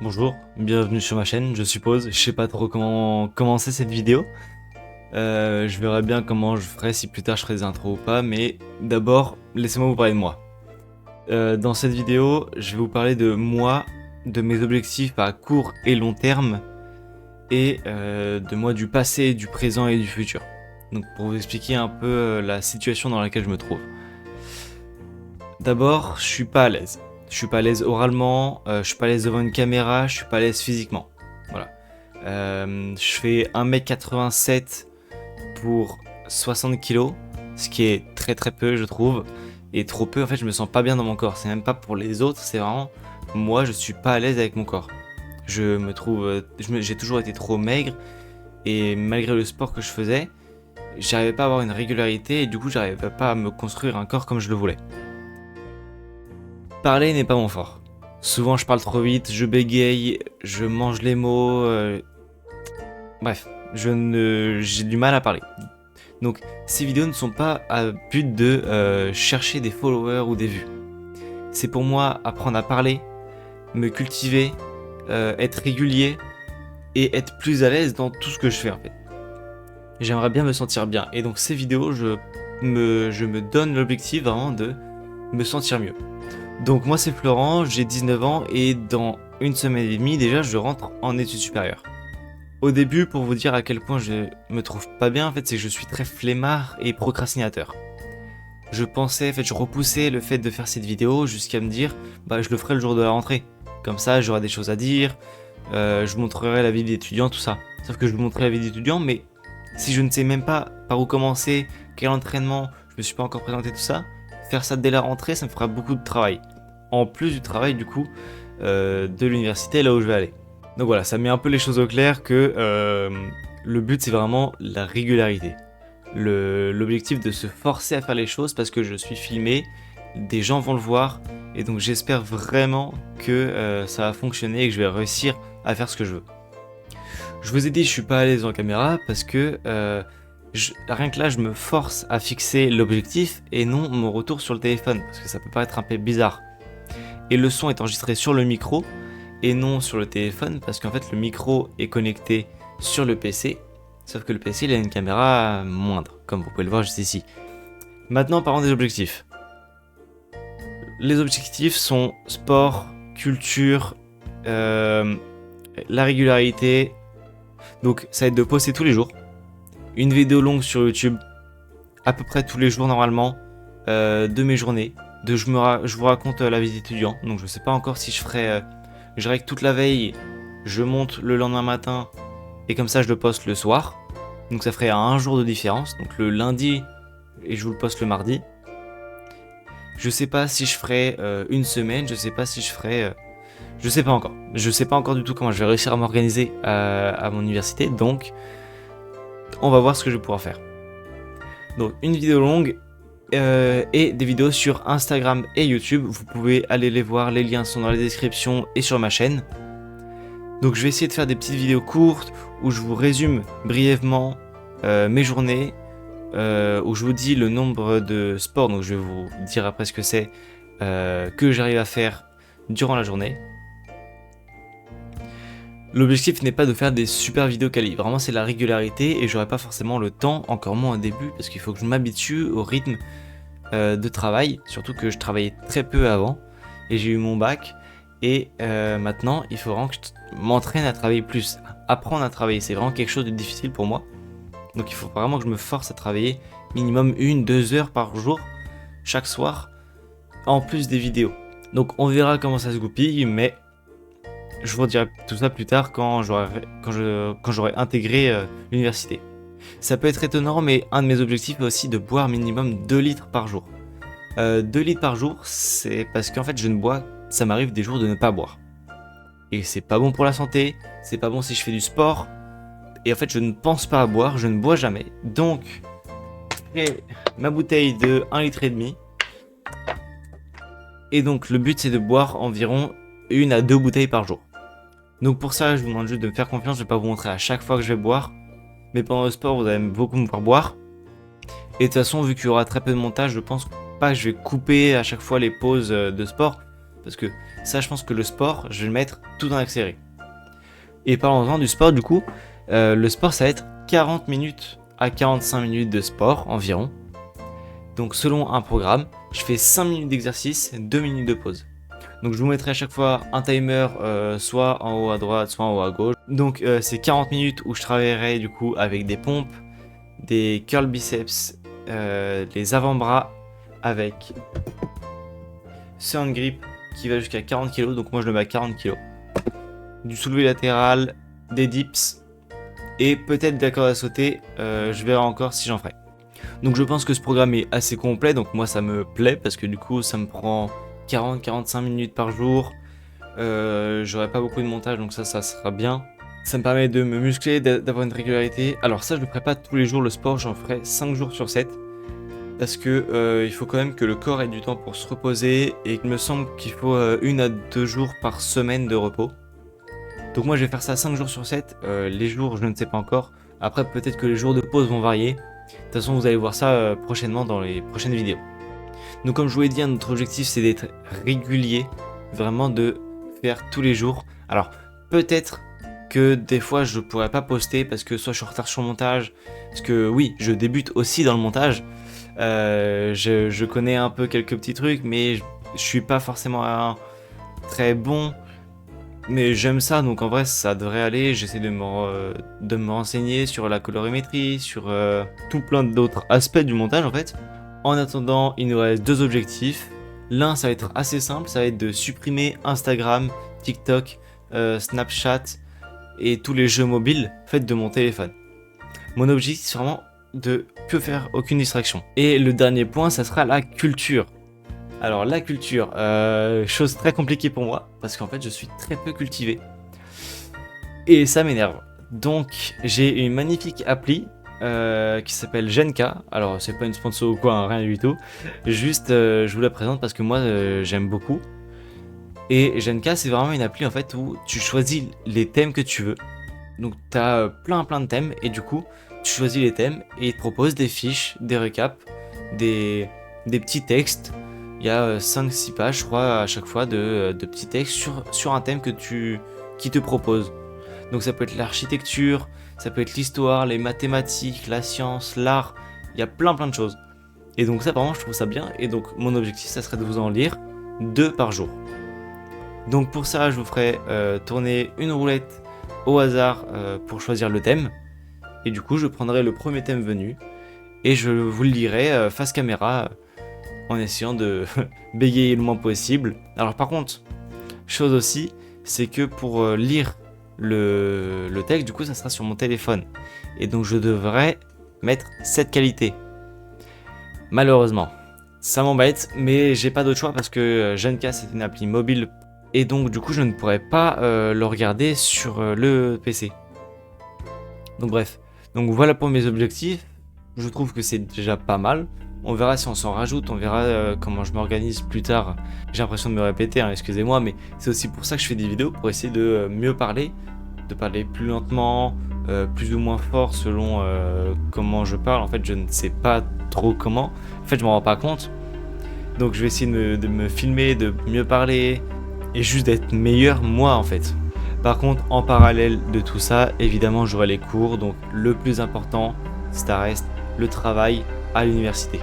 Bonjour, bienvenue sur ma chaîne, je suppose. Je sais pas trop comment commencer cette vidéo. Je verrai bien comment je ferai, si plus tard je ferai des intros ou pas, mais d'abord, laissez-moi vous parler de moi. Dans cette vidéo, je vais vous parler de moi, de mes objectifs à court et long terme, et de moi du passé, du présent et du futur. Donc pour vous expliquer un peu la situation dans laquelle je me trouve. D'abord, je suis pas à l'aise. Je suis pas à l'aise oralement, je suis pas à l'aise devant une caméra, je suis pas à l'aise physiquement. Voilà. Je fais 1m87 pour 60 kilos, ce qui est très très peu je trouve. Et trop peu, en fait je me sens pas bien dans mon corps. C'est même pas pour les autres, c'est vraiment moi je suis pas à l'aise avec mon corps. Je me trouve, j'ai toujours été trop maigre et malgré le sport que je faisais, j'arrivais pas à avoir une régularité et du coup j'arrivais pas à me construire un corps comme je le voulais. Parler n'est pas mon fort. Souvent je parle trop vite, je bégaye, je mange les mots, bref, j'ai du mal à parler. Donc ces vidéos ne sont pas à but de chercher des followers ou des vues. C'est pour moi apprendre à parler, me cultiver, être régulier et être plus à l'aise dans tout ce que je fais en fait. J'aimerais bien me sentir bien et donc ces vidéos je me donne l'objectif vraiment de me sentir mieux. Donc moi c'est Florent, j'ai 19 ans et dans une semaine et demie déjà je rentre en études supérieures. Au début, pour vous dire à quel point je me trouve pas bien, en fait, c'est que je suis très flemmard et procrastinateur. Je pensais, en fait, je repoussais le fait de faire cette vidéo jusqu'à me dire, bah, je le ferai le jour de la rentrée. Comme ça, j'aurai des choses à dire, je vous montrerai la vie d'étudiant, tout ça. Sauf que je vous montrerai la vie d'étudiant, mais si je ne sais même pas par où commencer, quel entraînement, je me suis pas encore présenté tout ça, faire ça dès la rentrée, ça me fera beaucoup de travail. En plus du travail, du coup, de l'université, là où je vais aller. Donc voilà, ça met un peu les choses au clair que le but c'est vraiment la régularité. L'objectif de se forcer à faire les choses parce que je suis filmé, des gens vont le voir et donc j'espère vraiment que ça va fonctionner et que je vais réussir à faire ce que je veux. Je vous ai dit je suis pas à l'aise en caméra parce que rien que là je me force à fixer l'objectif et non mon retour sur le téléphone parce que ça peut paraître un peu bizarre. Et le son est enregistré sur le micro et non sur le téléphone parce qu'en fait le micro est connecté sur le PC, sauf que le PC il a une caméra moindre, comme vous pouvez le voir juste ici. Maintenant parlons des objectifs. Les objectifs sont sport, culture, la régularité. Donc ça va être de poster tous les jours, une vidéo longue sur YouTube, à peu près tous les jours normalement, de mes journées. Je vous raconte la vie d'étudiant, donc je sais pas encore si je ferai... je règle toute la veille, je monte le lendemain matin, et comme ça je le poste le soir. Donc ça ferait un jour de différence, donc le lundi, et je vous le poste le mardi. Je sais pas si je ferai une semaine, je sais pas si je ferai... je sais pas encore. Je sais pas encore du tout comment je vais réussir à m'organiser à mon université, donc on va voir ce que je vais pouvoir faire. Donc une vidéo longue, et des vidéos sur Instagram et YouTube. Vous pouvez aller les voir, les liens sont dans la description et sur ma chaîne. Donc je vais essayer de faire des petites vidéos courtes où je vous résume brièvement mes journées, où je vous dis le nombre de sports, donc je vais vous dire après ce que c'est que j'arrive à faire durant la journée. L'objectif n'est pas de faire des super vidéos quali, vraiment c'est la régularité et j'aurai pas forcément le temps, encore moins au début, parce qu'il faut que je m'habitue au rythme de travail, surtout que je travaillais très peu avant et j'ai eu mon bac et maintenant il faut vraiment que je m'entraîne à travailler plus, apprendre à travailler, c'est vraiment quelque chose de difficile pour moi, donc il faut vraiment que je me force à travailler minimum 1-2 heures par jour chaque soir en plus des vidéos. Donc on verra comment ça se goupille, mais je vous dirai tout ça plus tard quand j'aurai intégré l'université. Ça peut être étonnant, mais un de mes objectifs est aussi de boire minimum 2 litres par jour. 2 litres par jour, c'est parce qu'en fait je ne bois, ça m'arrive des jours de ne pas boire. Et c'est pas bon pour la santé, c'est pas bon si je fais du sport, et en fait je ne pense pas à boire, je ne bois jamais. Donc, j'ai ma bouteille de 1,5 litre. Et donc le but c'est de boire environ 1 à 2 bouteilles par jour. Donc pour ça je vous demande juste de me faire confiance, je vais pas vous montrer à chaque fois que je vais boire. Mais pendant le sport, vous allez beaucoup me voir boire. Et de toute façon, vu qu'il y aura très peu de montage, je pense pas que je vais couper à chaque fois les pauses de sport. parce que ça, je pense que le sport, je vais le mettre tout en accéléré. Et parlons-en du sport, du coup, le sport, ça va être 40 minutes à 45 minutes de sport environ. Donc selon un programme, je fais 5 minutes d'exercice, 2 minutes de pause. Donc je vous mettrai à chaque fois un timer soit en haut à droite, soit en haut à gauche. Donc c'est 40 minutes où je travaillerai du coup avec des pompes, des curl biceps, les avant-bras avec ce hand grip qui va jusqu'à 40 kg. Donc moi je le mets à 40 kg. Du soulevé latéral, des dips et peut-être de la corde à sauter. Je verrai encore si j'en ferai. Donc je pense que ce programme est assez complet, donc moi ça me plaît parce que du coup ça me prend 40-45 minutes par jour. J'aurai pas beaucoup de montage, donc ça sera bien. Ça me permet de me muscler, d'avoir une régularité. Alors ça je le ferai pas tous les jours le sport, j'en ferai 5 jours sur 7. Parce que il faut quand même que le corps ait du temps pour se reposer et il me semble qu'il faut 1 à 2 jours par semaine de repos. Donc moi je vais faire ça 5 jours sur 7, les jours je ne sais pas encore. Après peut-être que les jours de pause vont varier. De toute façon vous allez voir ça prochainement dans les prochaines vidéos. Donc comme je vous l'ai dit, notre objectif c'est d'être régulier, vraiment de faire tous les jours. Alors peut-être que des fois je pourrais pas poster parce que soit je suis en retard sur le montage, parce que oui je débute aussi dans le montage. Je connais un peu quelques petits trucs mais je suis pas forcément très bon. Mais j'aime ça, donc en vrai ça devrait aller. J'essaie de me renseigner sur la colorimétrie, sur tout plein d'autres aspects du montage en fait. En attendant, il nous reste 2 objectifs. L'un, ça va être assez simple, ça va être de supprimer Instagram, TikTok, Snapchat et tous les jeux mobiles faits de mon téléphone. Mon objectif, c'est vraiment de plus faire aucune distraction. Et le dernier point, ça sera la culture. Alors la culture, chose très compliquée pour moi, parce qu'en fait je suis très peu cultivé. Et ça m'énerve. Donc j'ai une magnifique appli qui s'appelle Genka. Alors c'est pas une sponsor ou quoi, hein, rien du tout. Juste je vous la présente parce que moi j'aime beaucoup. Et Genka c'est vraiment une appli en fait où tu choisis les thèmes que tu veux. Donc tu as plein de thèmes et du coup tu choisis les thèmes et il te propose des fiches, des récaps, des petits textes. Il y a 5-6 pages, je crois, à chaque fois de petits textes sur un thème qui te propose. Donc ça peut être l'architecture, ça peut être l'histoire, les mathématiques, la science, l'art. Il y a plein de choses. Et donc ça, vraiment, je trouve ça bien. Et donc mon objectif, ça serait de vous en lire 2 par jour. Donc pour ça, je vous ferai tourner une roulette au hasard pour choisir le thème. Et du coup, je prendrai le premier thème venu et je vous le lirai face caméra. En essayant de bégayer le moins possible. Alors par contre, chose aussi, c'est que pour lire le texte, du coup ça sera sur mon téléphone. Et donc je devrais mettre cette qualité. Malheureusement, ça m'embête, mais j'ai pas d'autre choix parce que Genka c'est une appli mobile. Et donc du coup je ne pourrais pas le regarder sur le PC. Donc bref, donc voilà pour mes objectifs. Je trouve que c'est déjà pas mal. On verra si on s'en rajoute, on verra comment je m'organise plus tard. J'ai l'impression de me répéter, hein, excusez-moi, mais c'est aussi pour ça que je fais des vidéos, pour essayer de mieux parler, de parler plus lentement, plus ou moins fort selon comment je parle. En fait, je ne sais pas trop comment. En fait, je m'en rends pas compte. Donc, je vais essayer de me filmer, de mieux parler et juste d'être meilleur moi, en fait. Par contre, en parallèle de tout ça, évidemment, j'aurai les cours. Donc, le plus important, ça reste le travail à l'université.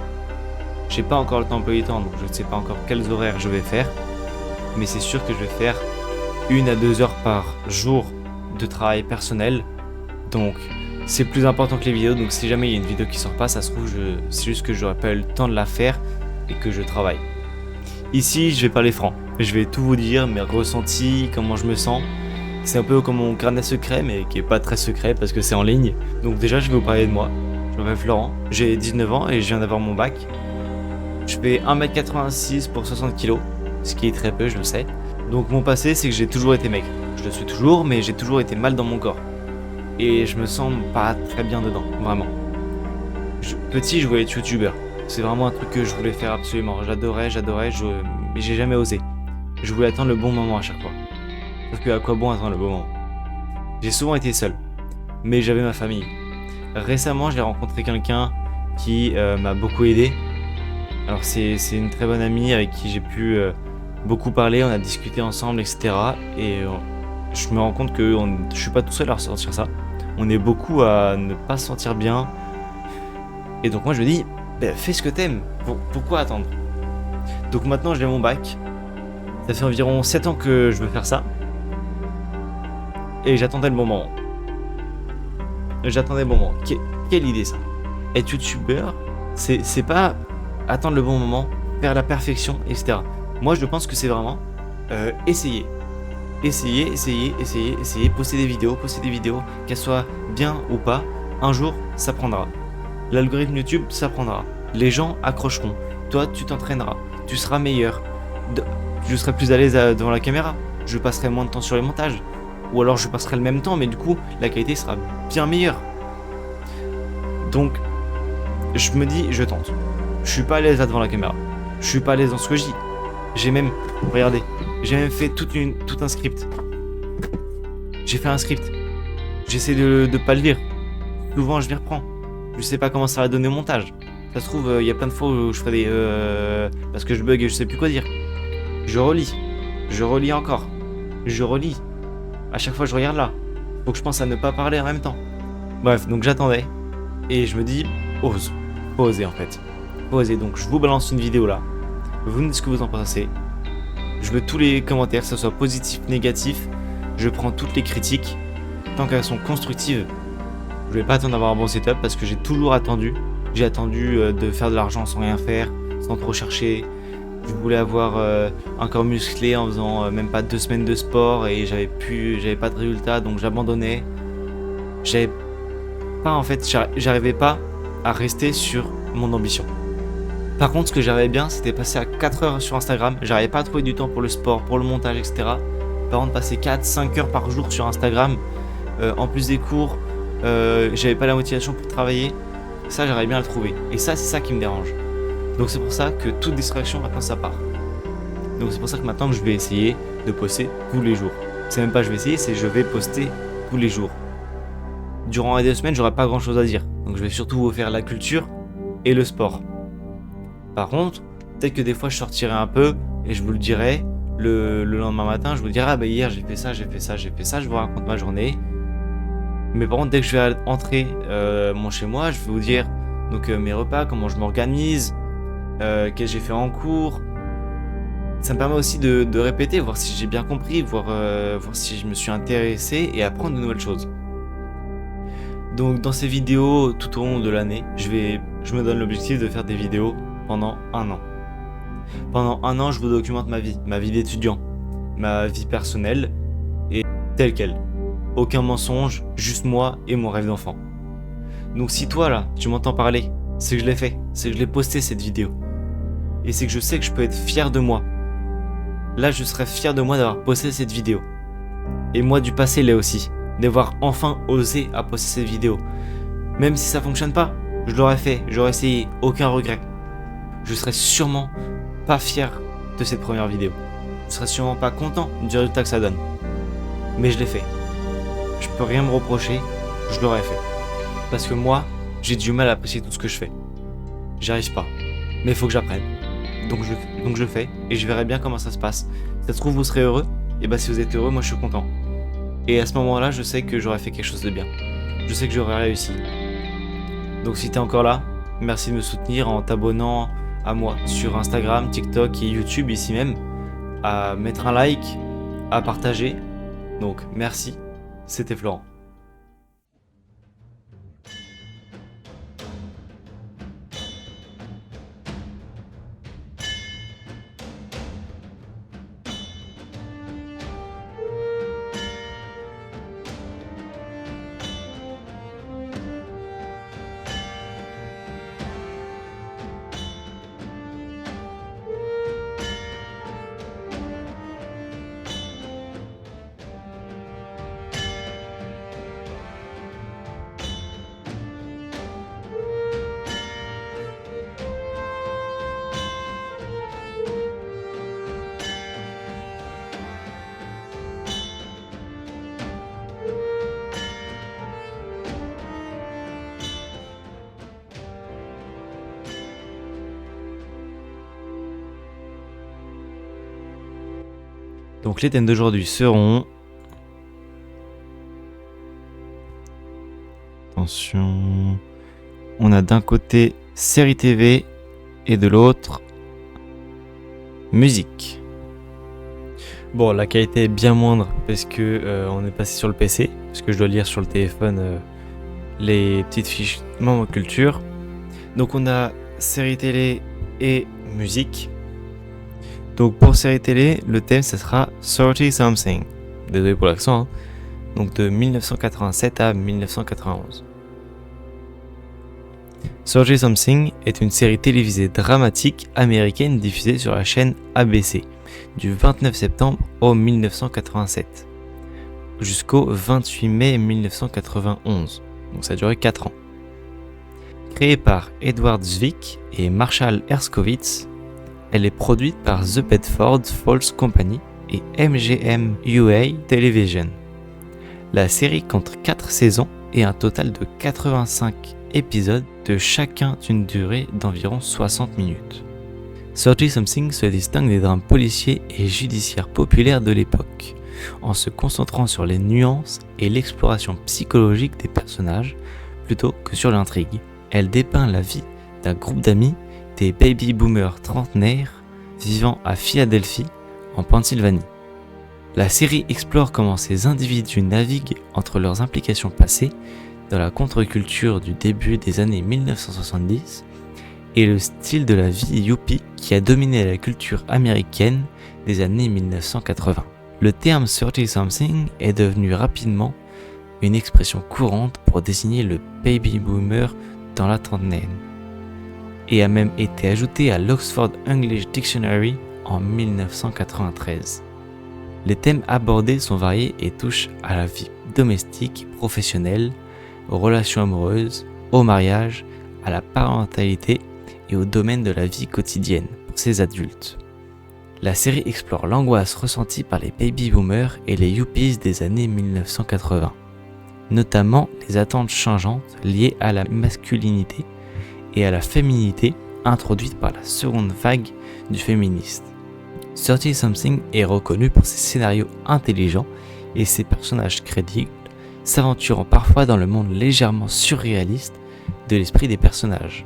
J'ai pas encore le temps employé temps, donc je ne sais pas encore quels horaires je vais faire, mais c'est sûr que je vais faire 1 à 2 heures par jour de travail personnel, donc c'est plus important que les vidéos. Donc si jamais il y a une vidéo qui sort pas, ça se trouve c'est juste que j'aurais pas eu le temps de la faire et que je travaille. Ici je vais parler franc, je vais tout vous dire, mes ressentis, comment je me sens. C'est un peu comme mon carnet secret, mais qui est pas très secret parce que c'est en ligne. Donc déjà je vais vous parler de moi. Je m'appelle Florent, j'ai 19 ans et je viens d'avoir mon bac. Je fais 1m86 pour 60 kg, ce qui est très peu, je le sais. Donc mon passé, c'est que j'ai toujours été maigre. Je le suis toujours, mais j'ai toujours été mal dans mon corps. Et je me sens pas très bien dedans, vraiment. Petit, je voulais être youtubeur. C'est vraiment un truc que je voulais faire absolument. J'adorais, mais j'ai jamais osé. Je voulais attendre le bon moment à chaque fois. Parce que à quoi bon attendre le bon moment? J'ai souvent été seul, mais j'avais ma famille. Récemment, j'ai rencontré quelqu'un qui m'a beaucoup aidé. Alors c'est une très bonne amie avec qui j'ai pu beaucoup parlé, on a discuté ensemble, etc. Et je me rends compte que je suis pas tout seul à ressentir ça. On est beaucoup à ne pas se sentir bien. Et donc moi je me dis, bah, fais ce que t'aimes. Pourquoi attendre? Donc maintenant j'ai mon bac. Ça fait environ 7 ans que je veux faire ça. Et j'attendais le bon moment. J'attendais le bon moment. Quelle idée ça? Être youtubeur, c'est pas attendre le bon moment, faire la perfection, etc. Moi je pense que c'est vraiment essayer. Essayer, poster des vidéos, qu'elles soient bien ou pas, un jour ça prendra. L'algorithme YouTube ça prendra. Les gens accrocheront. Toi tu t'entraîneras. Tu seras meilleur. Je serai plus à l'aise devant la caméra. Je passerai moins de temps sur les montages. Ou alors je passerai le même temps, mais du coup, la qualité sera bien meilleure. Donc, je me dis, je tente. Je suis pas à l'aise là devant la caméra. Je suis pas à l'aise dans ce que je dis. J'ai même, regardez, j'ai même fait tout un script. J'ai fait un script. J'essaie de pas le lire. Souvent, je m'y reprends. Je sais pas comment ça va donner au montage. Ça se trouve, il y a plein de fois où je ferai des... parce que je bug et je sais plus quoi dire. Je relis encore. Je relis. À chaque fois je regarde là. Faut que je pense à ne pas parler en même temps. Bref, donc j'attendais. Et je me dis, ose. Faut oser en fait. Faut oser. Donc je vous balance une vidéo là. Vous me dites ce que vous en pensez. Je veux tous les commentaires, que ce soit positif, négatif. Je prends toutes les critiques. Tant qu'elles sont constructives. Je vais pas attendre d'avoir un bon setup parce que j'ai toujours attendu. J'ai attendu de faire de l'argent sans rien faire, sans trop chercher. Je voulais avoir un corps musclé en faisant même pas 2 semaines de sport et j'avais pas de résultats donc j'abandonnais. J'arrivais pas à rester sur mon ambition. Par contre, ce que j'arrivais bien, c'était passer à 4 heures sur Instagram. J'arrivais pas à trouver du temps pour le sport, pour le montage, etc. Par contre, passer 4-5 heures par jour sur Instagram, en plus des cours, j'avais pas la motivation pour travailler. Ça, j'arrivais bien à le trouver. Et ça, c'est ça qui me dérange. Donc c'est pour ça que toute distraction maintenant ça part. Donc c'est pour ça que maintenant je vais essayer de poster tous les jours. C'est même pas je vais essayer, c'est je vais poster tous les jours. Durant les 2 semaines, j'aurai pas grand chose à dire. Donc je vais surtout vous faire la culture et le sport. Par contre, peut-être que des fois je sortirai un peu et je vous le dirai le lendemain matin, je vous dirai ah bah hier j'ai fait ça, je vous raconte ma journée. Mais par contre dès que je vais entrer chez moi, je vais vous dire donc mes repas, comment je m'organise, qu'est-ce que j'ai fait en cours. Ça me permet aussi de répéter, voir si j'ai bien compris, voir si je me suis intéressé et apprendre de nouvelles choses. Donc dans ces vidéos tout au long de l'année, je me donne l'objectif de faire des vidéos pendant 1 an. Pendant 1 an, je vous documente ma vie d'étudiant, ma vie personnelle et telle quelle. Aucun mensonge, juste moi et mon rêve d'enfant. Donc si toi là, tu m'entends parler, c'est que je l'ai fait, c'est que je l'ai posté cette vidéo. Et c'est que je sais que je peux être fier de moi. Là, je serais fier de moi d'avoir posté cette vidéo. Et moi du passé l'ai aussi, d'avoir enfin osé à poster cette vidéo. Même si ça fonctionne pas, je l'aurais fait, j'aurais essayé, aucun regret. Je serais sûrement pas fier de cette première vidéo. Je serais sûrement pas content du résultat que ça donne. Mais je l'ai fait. Je peux rien me reprocher, je l'aurais fait. Parce que moi, j'ai du mal à apprécier tout ce que je fais. J'y arrive pas. Mais il faut que j'apprenne. Donc je le fais et je verrai bien comment ça se passe. Si ça se trouve, vous serez heureux. Et bah si vous êtes heureux, moi je suis content. Et à ce moment-là, je sais que j'aurais fait quelque chose de bien. Je sais que j'aurais réussi. Donc si t'es encore là, merci de me soutenir en t'abonnant à moi sur Instagram, TikTok et YouTube ici même. À mettre un like, à partager. Donc merci, c'était Florent. Donc les thèmes d'aujourd'hui seront... Attention... On a d'un côté série TV et de l'autre musique. Bon, la qualité est bien moindre parce que on est passé sur le PC, parce que je dois lire sur le téléphone les petites fiches membre culture. Donc on a série télé et musique. Donc pour série télé, le thème ça sera 30 Something. Désolé pour l'accent, hein. Donc de 1987 à 1991. 30 Something est une série télévisée dramatique américaine diffusée sur la chaîne ABC du 29 septembre au 1987 jusqu'au 28 mai 1991. Donc ça a duré 4 ans. Créée par Edward Zwick et Marshall Herskovitz, elle est produite par The Bedford Falls Company et MGM UA Television. La série compte 4 saisons et un total de 85 épisodes de chacun d'une durée d'environ 60 minutes. 30 Something se distingue des drames policiers et judiciaires populaires de l'époque, en se concentrant sur les nuances et l'exploration psychologique des personnages plutôt que sur l'intrigue. Elle dépeint la vie d'un groupe d'amis, des baby-boomers trentenaires vivant à Philadelphie, en Pennsylvanie. La série explore comment ces individus naviguent entre leurs implications passées dans la contre-culture du début des années 1970 et le style de la vie yuppie qui a dominé la culture américaine des années 1980. Le terme 30 something est devenu rapidement une expression courante pour désigner le baby boomer dans la trentaine et a même été ajouté à l'Oxford English Dictionary en 1993. Les thèmes abordés sont variés et touchent à la vie domestique, professionnelle, aux relations amoureuses, au mariage, à la parentalité et au domaine de la vie quotidienne pour ces adultes. La série explore l'angoisse ressentie par les baby-boomers et les yuppies des années 1980, notamment les attentes changeantes liées à la masculinité et à la féminité introduites par la seconde vague du féministe. 30 Something est reconnu pour ses scénarios intelligents et ses personnages crédibles, s'aventurant parfois dans le monde légèrement surréaliste de l'esprit des personnages.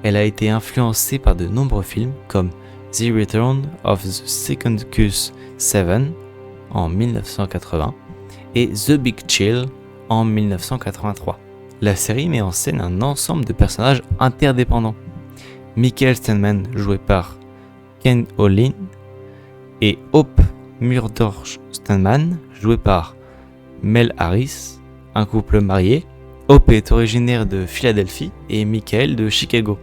Elle a été influencée par de nombreux films comme The Return of the Second Cus 7 en 1980 et The Big Chill en 1983. La série met en scène un ensemble de personnages interdépendants. Michael Steinman, joué par Ken Olin, et Hope Murdorch Steinman, joué par Mel Harris, un couple marié. Hope est originaire de Philadelphie et Michael de Chicago.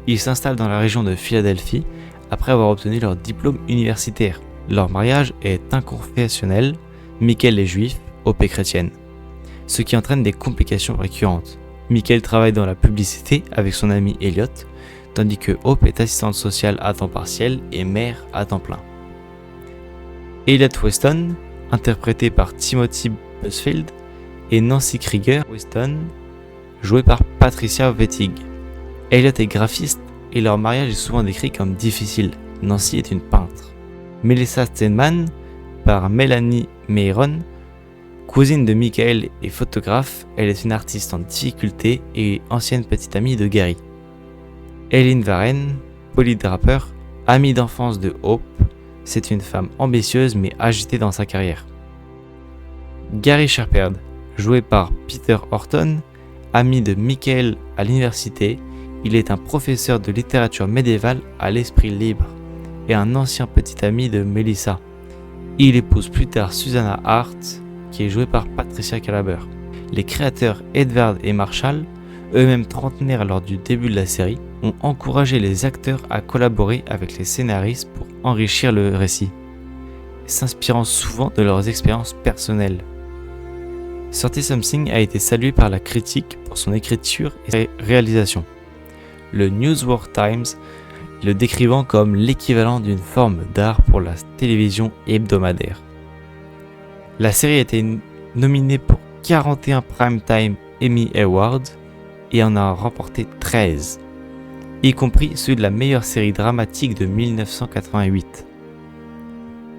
Ils s'installent dans la région de Philadelphie après avoir obtenu leur diplôme universitaire. Leur mariage est inconfessionnel, Michael est juif, Hope est chrétienne, ce qui entraîne des complications récurrentes. Michael travaille dans la publicité avec son ami Elliot, tandis que Hope est assistante sociale à temps partiel et mère à temps plein. Elliot Weston, interprété par Timothy Busfield, et Nancy Krieger Weston, jouée par Patricia Wettig. Elliot est graphiste et leur mariage est souvent décrit comme difficile. Nancy est une peintre. Melissa Steinman, par Melanie Meyron, cousine de Michael et photographe, elle est une artiste en difficulté et ancienne petite amie de Gary. Eileen Warren, Polly Draper, amie d'enfance de Hope, c'est une femme ambitieuse mais agitée dans sa carrière. Gary Shepherd, joué par Peter Horton, ami de Michael à l'université, il est un professeur de littérature médiévale à l'esprit libre et un ancien petit ami de Melissa. Il épouse plus tard Susanna Hart, qui est jouée par Patricia Calaber. Les créateurs Edward et Marshall, eux-mêmes trentenaires lors du début de la série, ont encouragé les acteurs à collaborer avec les scénaristes pour enrichir le récit, s'inspirant souvent de leurs expériences personnelles. 30 Something a été salué par la critique pour son écriture et sa réalisation. Le New York Times le décrivant comme l'équivalent d'une forme d'art pour la télévision hebdomadaire. La série a été nominée pour 41 Primetime Emmy Awards et en a remporté 13, y compris celui de la meilleure série dramatique de 1988.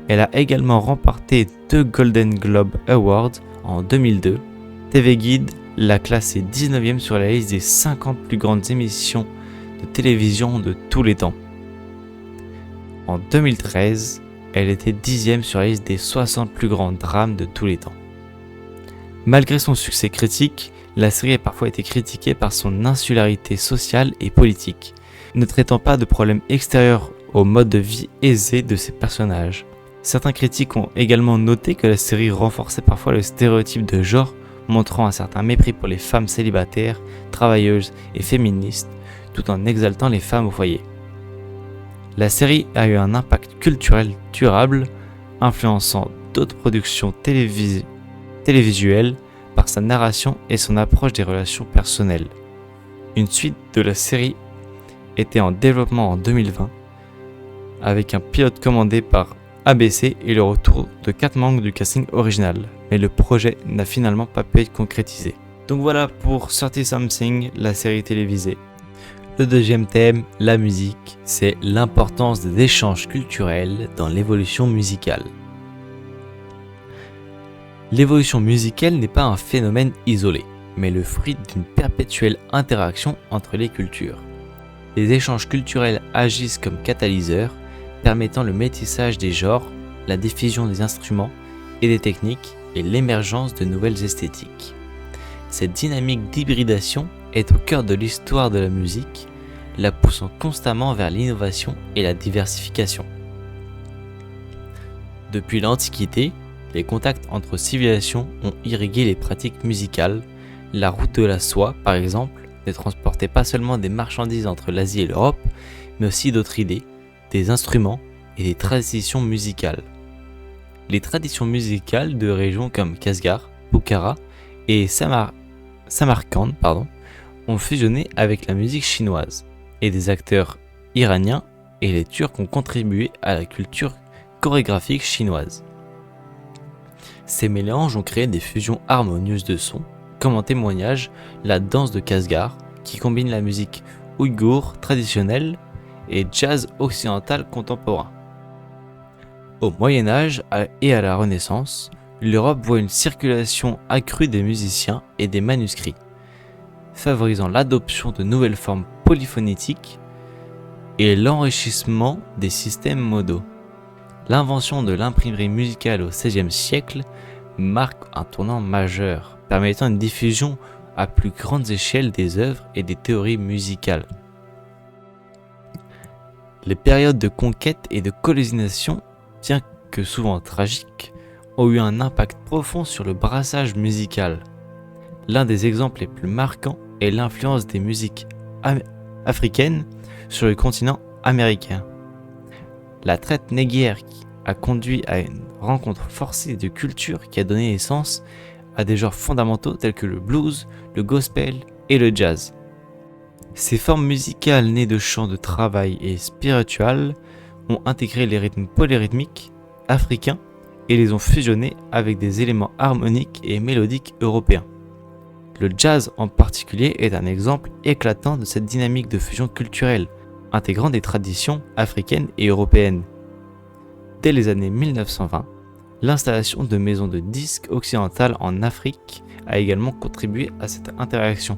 Elle a également remporté 2 Golden Globe Awards en 2002. TV Guide l'a classée 19e sur la liste des 50 plus grandes émissions de télévision de tous les temps. En 2013, elle était 10e sur la liste des 60 plus grands drames de tous les temps. Malgré son succès critique, la série a parfois été critiquée par son insularité sociale et politique, ne traitant pas de problèmes extérieurs au mode de vie aisé de ses personnages. Certains critiques ont également noté que la série renforçait parfois le stéréotype de genre, montrant un certain mépris pour les femmes célibataires, travailleuses et féministes, tout en exaltant les femmes au foyer. La série a eu un impact culturel durable, influençant d'autres productions télévisuelles par sa narration et son approche des relations personnelles. Une suite de la série était en développement en 2020, avec un pilote commandé par ABC et le retour de 4 membres du casting original, mais le projet n'a finalement pas pu être concrétisé. Donc voilà pour 30 Something, la série télévisée. Le deuxième thème, la musique, c'est l'importance des échanges culturels dans l'évolution musicale. L'évolution musicale n'est pas un phénomène isolé, mais le fruit d'une perpétuelle interaction entre les cultures. Les échanges culturels agissent comme catalyseurs, permettant le métissage des genres, la diffusion des instruments et des techniques et l'émergence de nouvelles esthétiques. Cette dynamique d'hybridation est au cœur de l'histoire de la musique, la poussant constamment vers l'innovation et la diversification. Depuis l'Antiquité, les contacts entre civilisations ont irrigué les pratiques musicales. La route de la soie, par exemple, ne transportait pas seulement des marchandises entre l'Asie et l'Europe, mais aussi d'autres idées, des instruments et des traditions musicales. Les traditions musicales de régions comme Kashgar, Bukhara et Samarcande ont fusionné avec la musique chinoise, et des acteurs iraniens et les Turcs ont contribué à la culture chorégraphique chinoise. Ces mélanges ont créé des fusions harmonieuses de sons, comme en témoignage la danse de Kashgar, qui combine la musique ouïghour traditionnelle et jazz occidental contemporain. Au Moyen-Âge et à la Renaissance, l'Europe voit une circulation accrue des musiciens et des manuscrits, favorisant l'adoption de nouvelles formes polyphonétiques et l'enrichissement des systèmes modaux. L'invention de l'imprimerie musicale au XVIe siècle marque un tournant majeur, permettant une diffusion à plus grande échelle des œuvres et des théories musicales. Les périodes de conquête et de colonisation, bien que souvent tragiques, ont eu un impact profond sur le brassage musical. L'un des exemples les plus marquants est l'influence des musiques africaines sur le continent américain. La traite négrière a conduit à une rencontre forcée de cultures qui a donné naissance à des genres fondamentaux tels que le blues, le gospel et le jazz. Ces formes musicales nées de chants de travail et spirituels ont intégré les rythmes polyrythmiques africains et les ont fusionnés avec des éléments harmoniques et mélodiques européens. Le jazz en particulier est un exemple éclatant de cette dynamique de fusion culturelle, intégrant des traditions africaines et européennes. Dès les années 1920, l'installation de maisons de disques occidentales en Afrique a également contribué à cette interaction.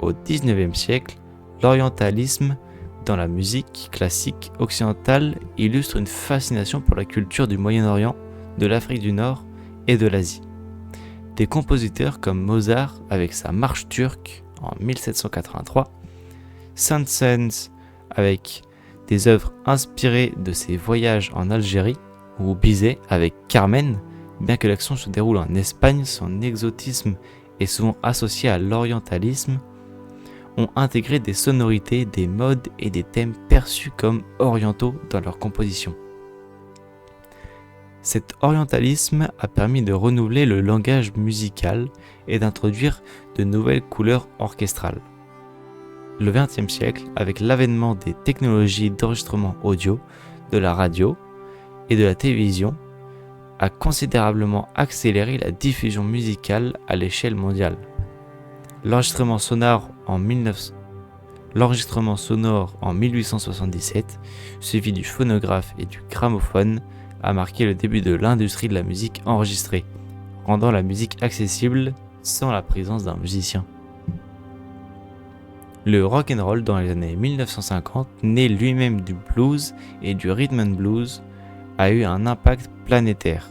Au XIXe siècle, l'orientalisme dans la musique classique occidentale illustre une fascination pour la culture du Moyen-Orient, de l'Afrique du Nord et de l'Asie. Des compositeurs comme Mozart avec sa marche turque en 1783, Saint-Saëns avec des œuvres inspirées de ses voyages en Algérie, ou Bizet avec Carmen, bien que l'action se déroule en Espagne, son exotisme est souvent associé à l'orientalisme, ont intégré des sonorités, des modes et des thèmes perçus comme orientaux dans leur composition. Cet orientalisme a permis de renouveler le langage musical et d'introduire de nouvelles couleurs orchestrales. Le XXe siècle, avec l'avènement des technologies d'enregistrement audio, de la radio et de la télévision, a considérablement accéléré la diffusion musicale à l'échelle mondiale. L'enregistrement sonore en 1877, suivi du phonographe et du gramophone, a marqué le début de l'industrie de la musique enregistrée, rendant la musique accessible sans la présence d'un musicien. Le rock'n'roll dans les années 1950, né lui-même du blues et du rhythm and blues, a eu un impact planétaire,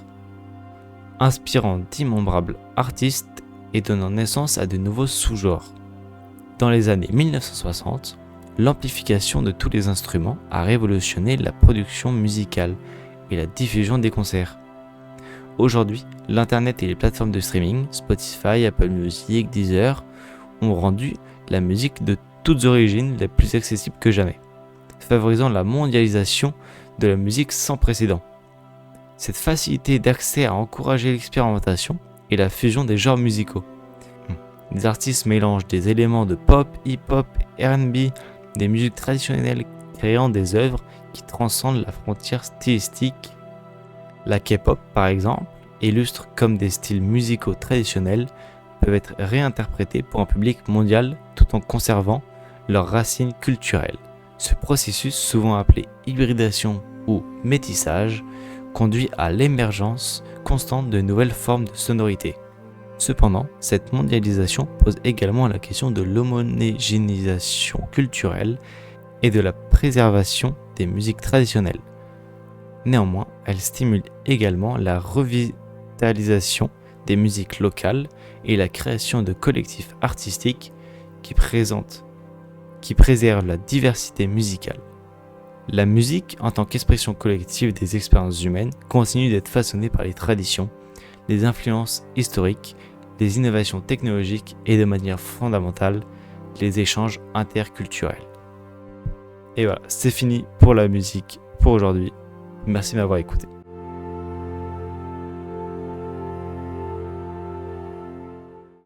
inspirant d'innombrables artistes et donnant naissance à de nouveaux sous-genres. Dans les années 1960, l'amplification de tous les instruments a révolutionné la production musicale et la diffusion des concerts. Aujourd'hui, l'Internet et les plateformes de streaming, Spotify, Apple Music, Deezer, ont rendu la musique de toutes origines la plus accessible que jamais, favorisant la mondialisation de la musique sans précédent. Cette facilité d'accès a encouragé l'expérimentation et la fusion des genres musicaux. Les artistes mélangent des éléments de pop, hip-hop, R&B, des musiques traditionnelles, créant des œuvres qui transcendent la frontière stylistique. La K-pop, par exemple, illustre comme des styles musicaux traditionnels peuvent être réinterprétés pour un public mondial tout en conservant leurs racines culturelles. Ce processus, souvent appelé hybridation ou métissage, conduit à l'émergence constante de nouvelles formes de sonorité. Cependant, cette mondialisation pose également la question de l'homogénéisation culturelle et de la préservation des musiques traditionnelles. Néanmoins, elle stimule également la revitalisation des musiques locales et la création de collectifs artistiques qui préservent la diversité musicale. La musique, en tant qu'expression collective des expériences humaines, continue d'être façonnée par les traditions, les influences historiques, les innovations technologiques et de manière fondamentale, les échanges interculturels. Et voilà, c'est fini pour la musique pour aujourd'hui. Merci de m'avoir écouté.